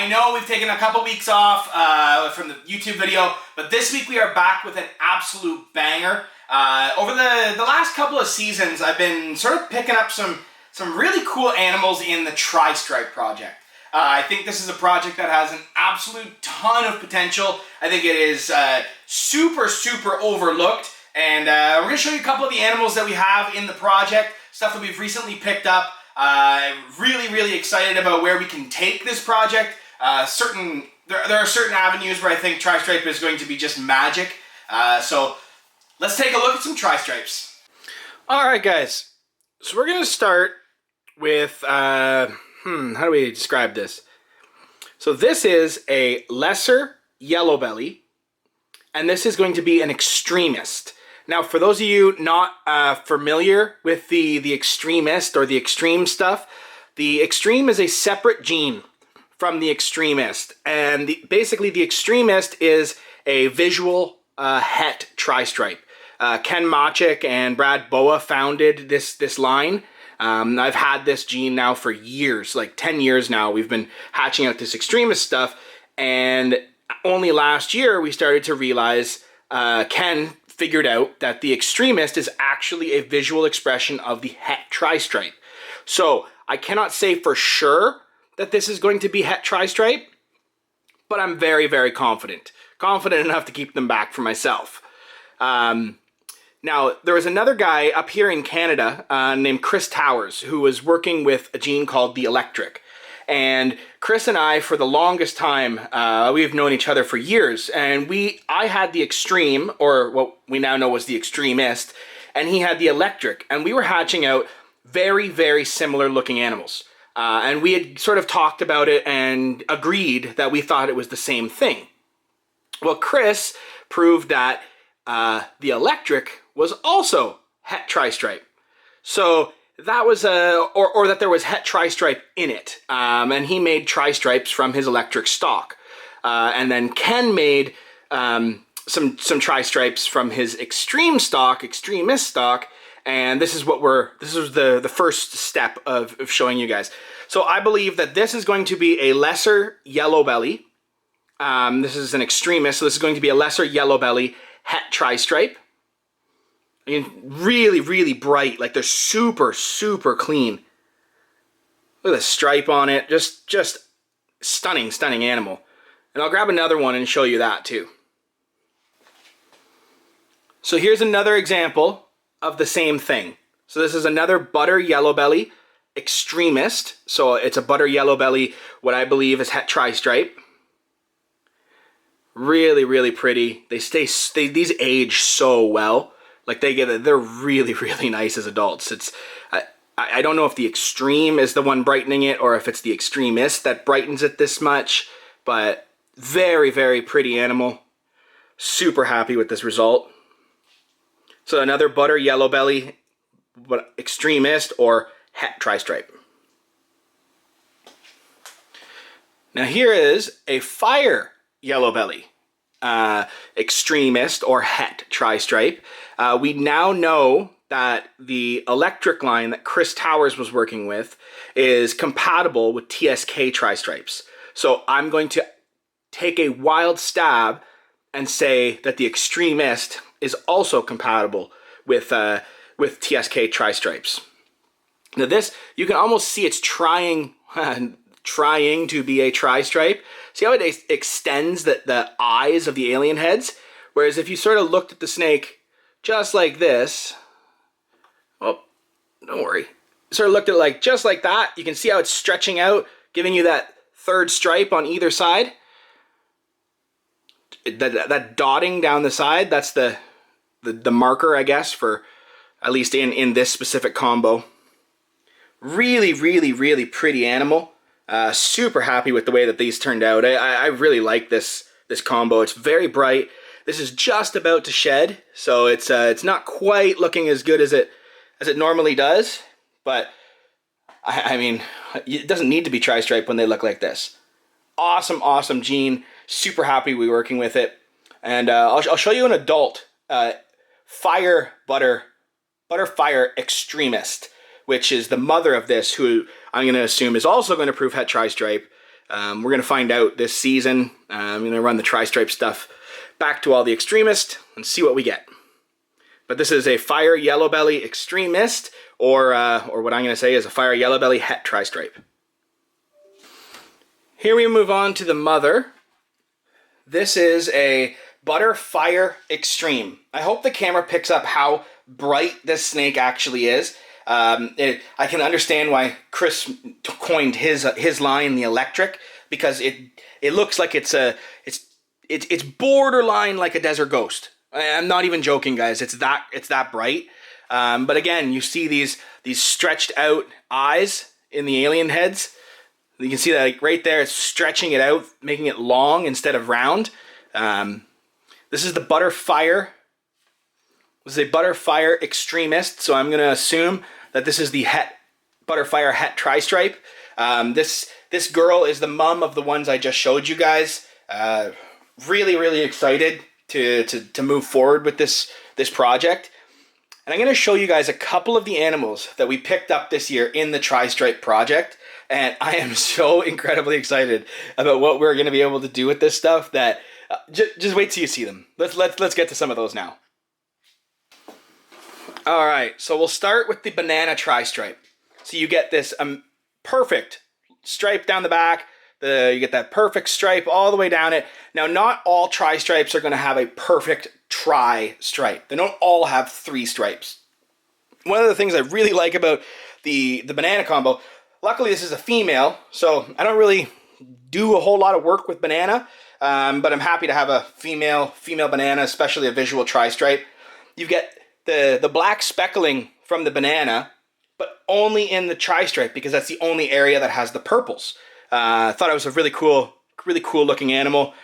I know we've taken a couple weeks off from the YouTube video, but this week we are back with an absolute banger. Over the last couple of seasons, I've been sort of picking up some really cool animals in the Tristripe project. I think this is a project that has an absolute ton of potential. I think it is super overlooked, and we're going to show you a couple of the animals that we have in the project, stuff that we've recently picked up. Really excited about where we can take this project. There are certain avenues where I think Tristripe is going to be just magic. So let's take a look at some Tristripes. All right, guys. So we're going to start with, how do we describe this? So this is a lesser yellow belly, and this is going to be an extremist. Now, for those of you not familiar with the extremist or the extreme stuff, the extreme is a separate gene from the extremist. And basically, the extremist is a visual het tristripe. Ken Machik and Brad Boa founded this line. I've had this gene now for years, like 10 years now. We've been hatching out this extremist stuff. And only last year, we started to realize Ken figured out that the extremist is actually a visual expression of the het tristripe. So I cannot say for sure that this is going to be het tristripe, but I'm very confident enough to keep them back for myself. Now, there was another guy up here in Canada named Chris Towers who was working with a gene called the electric. And Chris and I, for the longest time, we've known each other for years, and I had the extreme, or what we now know was the extremist, and he had the electric, and we were hatching out very similar looking animals. And we had sort of talked about it and agreed that we thought it was the same thing. Well, Chris proved that the electric was also het tristripe. So that was or that there was het tristripe in it, and he made tristripes from his electric stock, and then Ken made some tristripes from his extremist stock, and this is the first step of showing you guys. So I believe that this is going to be a lesser yellow belly. This is an extremist, so this is going to be a lesser yellow belly het tristripe. I mean, really bright, like they're super clean. Look at the stripe on it, just stunning animal. And I'll grab another one and show you that too. So here's another example of the same thing. So this is another butter yellow belly extremist. So it's a butter yellow belly, what I believe is het tristripe. Really pretty. These age so well. Like they're really nice as adults. I don't know if the extreme is the one brightening it or if it's the extremist that brightens it this much, but very pretty animal. Super happy with this result. So another butter yellow belly, but extremist or het tristripe. Now here is a fire yellow belly. Extremist or het tristripe. We now know that the electric line that Chris Towers was working with is compatible with TSK tristripes. So I'm going to take a wild stab and say that the extremist is also compatible with TSK tristripes. Now this, you can almost see it's trying to be a tristripe. See how it extends the eyes of the alien heads? Whereas if you sort of looked at the snake just like this, oh, don't worry. Sort of looked at it just like that, you can see how it's stretching out, giving you that third stripe on either side. That dotting down the side, that's the marker, I guess, for at least in this specific combo. Really pretty animal. Super happy with the way that these turned out. I really like this combo. It's very bright. This is just about to shed, so it's not quite looking as good as it normally does. But I mean, it doesn't need to be tristripe when they look like this. Awesome gene. Super happy we working with it. And I'll show you an adult Butterfire Extremist, which is the mother of this, who I'm going to assume is also going to prove het tristripe. We're going to find out this season. I'm going to run the Tristripe stuff back to all the Extremist and see what we get. But this is a Fire Yellow Belly Extremist, or what I'm going to say is a Fire Yellow Belly Het Tristripe. Here we move on to the mother. This is a Butterfire Extreme. I hope the camera picks up how bright this snake actually is. I can understand why Chris coined his line, the electric, because it looks like it's borderline like a desert ghost. I'm not even joking, guys. It's that bright. But again, you see these stretched out eyes in the alien heads. You can see that like, right there. It's stretching it out, making it long instead of round. This is the Butterfire. This is a Butterfire Extremist, so I'm going to assume that this is the Butterfire Het Tristripe. This girl is the mom of the ones I just showed you guys. Really, really excited to move forward with this project. And I'm going to show you guys a couple of the animals that we picked up this year in the Tristripe project. And I am so incredibly excited about what we're going to be able to do with this stuff that just wait till you see them. Let's get to some of those now. All right, so we'll start with the banana Tristripe. So you get this perfect stripe down the back. You get that perfect stripe all the way down it. Now, not all Tristripes are going to have a perfect tri-stripe. They don't all have 3 stripes. One of the things I really like about the banana combo, luckily this is a female, so I don't really do a whole lot of work with banana, but I'm happy to have a female banana, especially a visual Tristripe. You get the black speckling from the banana, but only in the Tristripe because that's the only area that has the purples. I thought it was a really cool looking animal.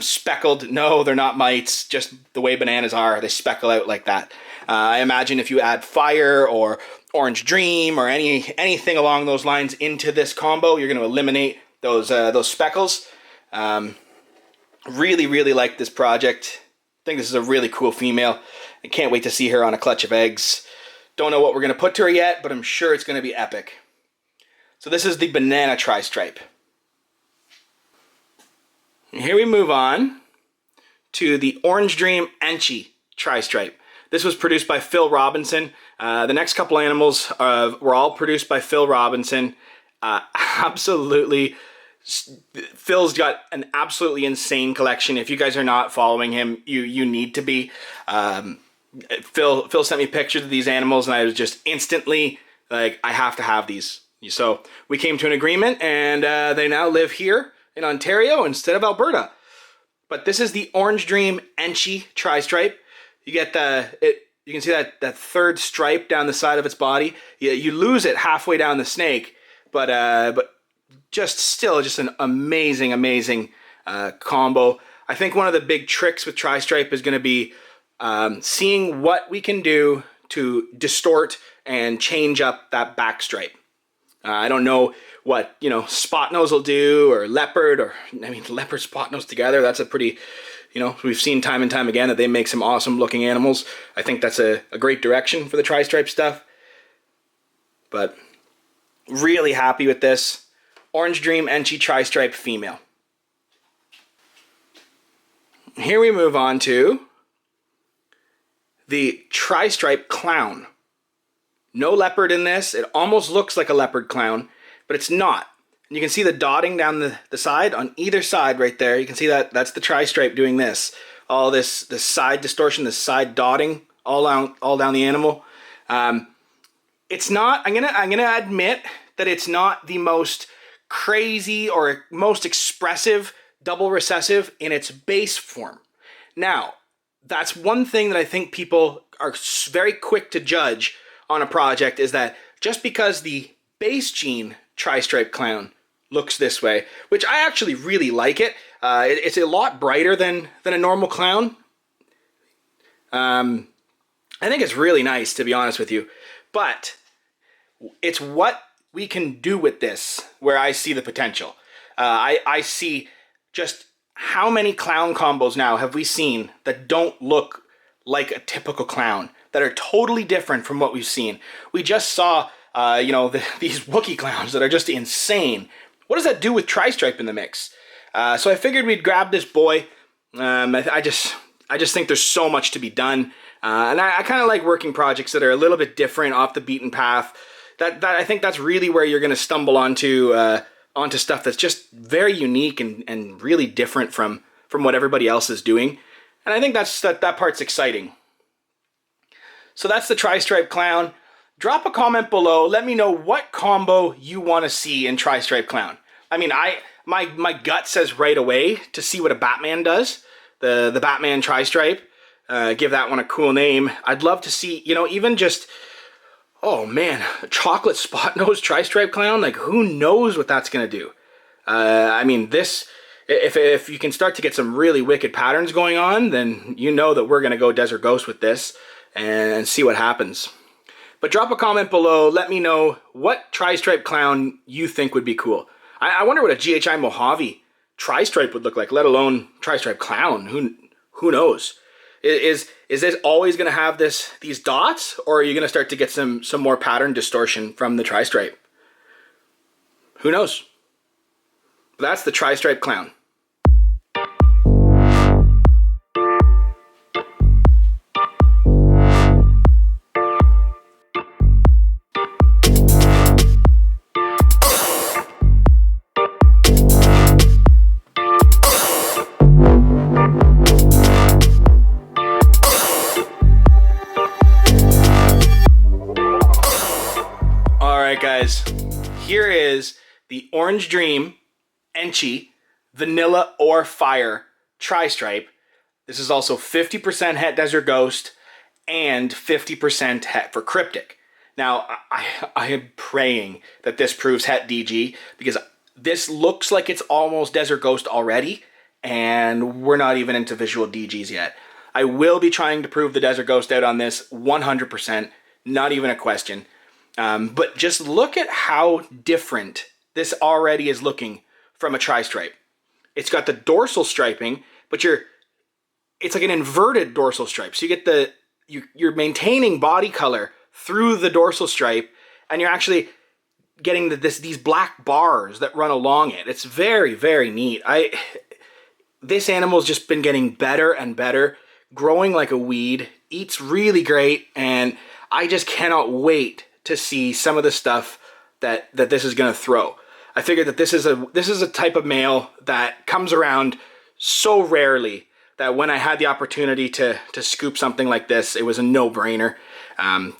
Speckled, no, they're not mites, just the way bananas are, they speckle out like that. I imagine if you add Fire or Orange Dream or anything along those lines into this combo, you're going to eliminate those speckles. Really, really like this project. I think this is a really cool female. I can't wait to see her on a clutch of eggs. Don't know what we're going to put to her yet, but I'm sure it's going to be epic. So this is the banana Tristripe. Here we move on to the Orange Dream Enchi Tristripe. This was produced by Phil Robinson. The next couple animals were all produced by Phil Robinson. Absolutely, Phil's got an absolutely insane collection. If you guys are not following him, you need to be. Phil sent me pictures of these animals, and I was just instantly like, I have to have these. So we came to an agreement, and they now live here in Ontario instead of Alberta. But this is the Orange Dream Enchi Tristripe. You get you can see that third stripe down the side of its body. You lose it halfway down the snake, but still an amazing combo. I think one of the big tricks with Tristripe is going to be seeing what we can do to distort and change up that back stripe. I don't know what, spot nose will do, or leopard, leopard spot nose together. That's a pretty, we've seen time and time again that they make some awesome looking animals. I think that's a great direction for the Tristripe stuff. But really happy with this. Orange Dream Enchi Tristripe female. Here we move on to the Tristripe Clown. No leopard in this. It almost looks like a leopard clown, but it's not. And you can see the dotting down the side on either side right there. You can see that's the Tristripe doing this. All this side distortion, this side dotting all down the animal. It's not, I'm gonna admit that it's not the most crazy or most expressive double recessive in its base form. Now, that's one thing that I think people are very quick to judge on a project, is that just because the base gene Tristripe Clown looks this way, which I actually really like it. It's a lot brighter than a normal clown. I think it's really nice, to be honest with you. But it's what we can do with this where I see the potential. I see just how many clown combos now have we seen that don't look like a typical clown, that are totally different from what we've seen. We just saw, these Wookiee clowns that are just insane. what does that do with Tristripe in the mix? So I figured we'd grab this boy. I just think there's so much to be done. And I kind of like working projects that are a little bit different, off the beaten path. That I think that's really where you're going to stumble onto stuff that's just very unique and really different from what everybody else is doing. And I think that part's exciting. So that's the Tristripe Clown. Drop a comment below. Let me know what combo you want to see in Tristripe Clown. I mean, my gut says right away to see what a Batman does. The Batman Tristripe. Give that one a cool name. I'd love to see, even just, oh man, a chocolate spot nose Tristripe Clown. Like, who knows what that's going to do? I mean, this, if you can start to get some really wicked patterns going on, then you know that we're going to go Desert Ghost with this and see what happens. But drop a comment below. Let me know what Tristripe Clown you think would be cool. I wonder what a GHI Mojave Tristripe would look like, let alone Tristripe Clown. Who knows? Is this always going to have these dots, or are you going to start to get some more pattern distortion from the Tristripe? Who knows? But that's the Tristripe Clown. Guys, here is the Orange Dream Enchi Vanilla or Fire Tristripe. This is also 50% Het Desert Ghost and 50% Het for Cryptic. Now, I am praying that this proves Het DG, because this looks like it's almost Desert Ghost already, and we're not even into visual DGs yet. I will be trying to prove the Desert Ghost out on this 100%, not even a question. But just look at how different this already is looking from a Tristripe. It's got the dorsal striping, but it's like an inverted dorsal stripe. So you get you're maintaining body color through the dorsal stripe, and you're actually getting these black bars that run along it. It's very, very neat. This animal's just been getting better and better, growing like a weed, eats really great, and I just cannot wait to see some of the stuff that this is going to throw. I figured that this is a type of male that comes around so rarely that when I had the opportunity to scoop something like this, it was a no-brainer.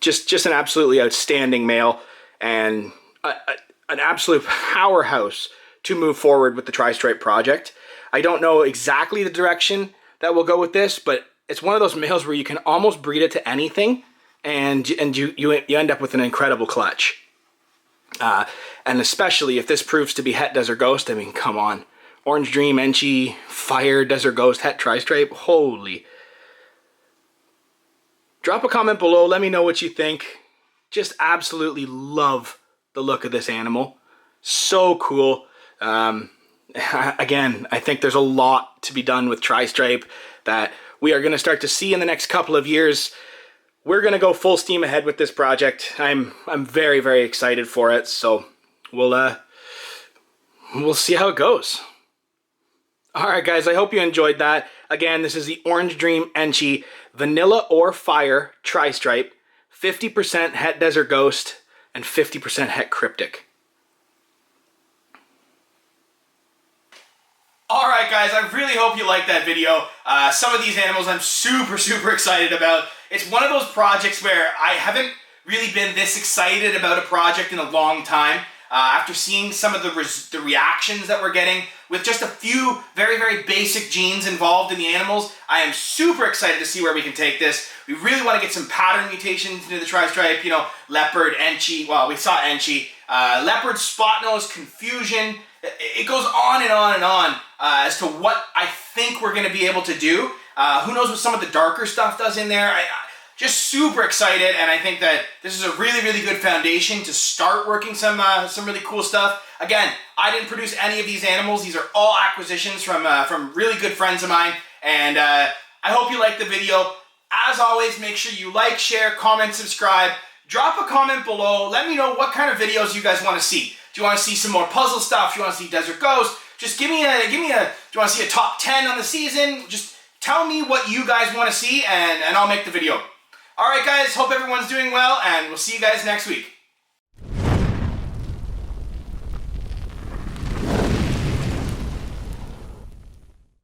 Just an absolutely outstanding male, and an absolute powerhouse to move forward with the Tristripe project. I don't know exactly the direction that we'll go with this, but it's one of those males where you can almost breed it to anything, and you end up with an incredible clutch. And especially if this proves to be Het Desert Ghost, I mean, come on. Orange Dream, Enchi, Fire, Desert Ghost, Het Tristripe, holy. Drop a comment below, let me know what you think. Just absolutely love the look of this animal. So cool. Again, I think there's a lot to be done with Tristripe that we are going to start to see in the next couple of years. We're going to go full steam ahead with this project. I'm very, very excited for it. So we'll see how it goes. All right, guys, I hope you enjoyed that. Again, this is the Orange Dream Enchi Vanilla or Fire Tristripe, 50% Het Desert Ghost and 50% Het Cryptic. All right, guys, I really hope you liked that video. Some of these animals I'm super, super excited about. It's one of those projects where I haven't really been this excited about a project in a long time. After seeing some of the reactions that we're getting with just a few very, very basic genes involved in the animals, I am super excited to see where we can take this. We really want to get some pattern mutations into the Tristripe, leopard, Enchi, well, we saw Enchi, leopard, spot nose, confusion. It goes on and on and on as to what I think we're going to be able to do. Who knows what some of the darker stuff does in there. Just super excited, and I think that this is a really, really good foundation to start working some really cool stuff. Again, I didn't produce any of these animals. These are all acquisitions from really good friends of mine, and I hope you liked the video. As always, make sure you like, share, comment, subscribe. Drop a comment below. Let me know what kind of videos you guys want to see. Do you want to see some more puzzle stuff? Do you want to see Desert Ghost? Just give me a, do you want to see a top 10 on the season? Just tell me what you guys want to see and I'll make the video. Alright guys, hope everyone's doing well and we'll see you guys next week.